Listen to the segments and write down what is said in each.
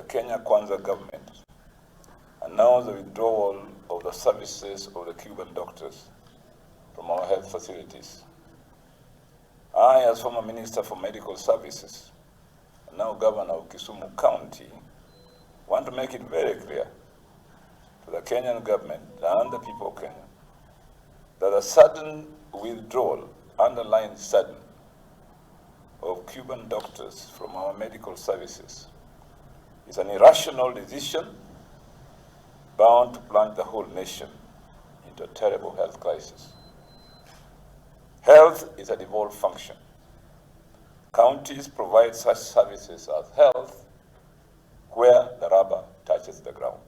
Kenya Kwanza government announced the withdrawal of the services of the Cuban doctors from our health facilities. I, as former Minister for Medical Services, and now Governor of Kisumu County, want to make it very clear to the Kenyan government and the people of Kenya that a sudden withdrawal, underlined sudden, of Cuban doctors from our medical services is an irrational decision bound to plunge the whole nation into a terrible health crisis. Health is a devolved function. Counties provide such services as health where the rubber touches the ground.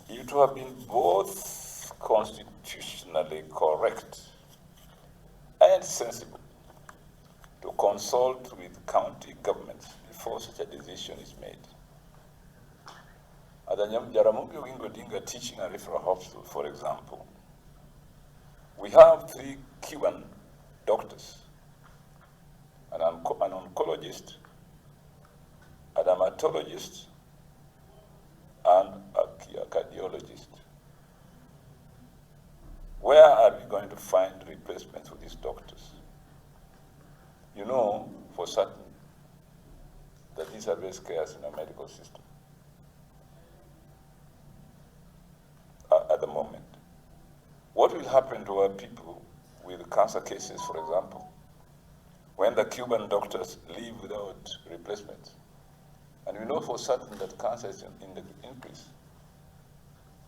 It would have been both constitutionally correct and sensible to consult with county governments before such a decision is made. At the Jaramogi Oginga Odinga Teaching and Referral Hospital, for example, we have 3 Cuban doctors, an oncologist, a dermatologist, and a cardiologist. Where are we going to find replacements for these doctors? You know for certain that these are best cares in our medical system at the moment. What will happen to our people with cancer cases, for example, when the Cuban doctors leave without replacements? And we know for certain that cancer is in the increase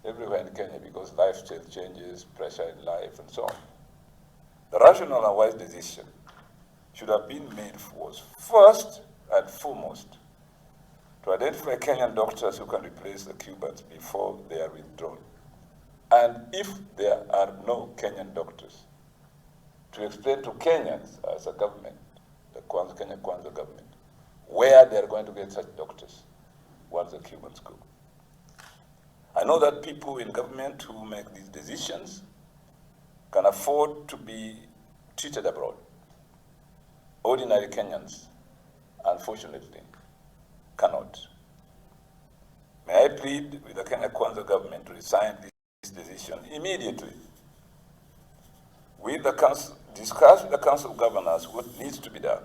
everywhere in Kenya because lifestyle changes, pressure in life, and so on. The rational and wise decision should have been made was first and foremost to identify Kenyan doctors who can replace the Cubans before they are withdrawn. And if there are no Kenyan doctors, to explain to Kenyans as a government, the Kenya Kwanza government, where they are going to get such doctors once the Cubans go. I know that people in government who make these decisions can afford to be treated abroad. Ordinary Kenyans, unfortunately, cannot. May I plead with the Kenya Kwanza government to resign this decision immediately. With the council, discuss with the Council of Governors what needs to be done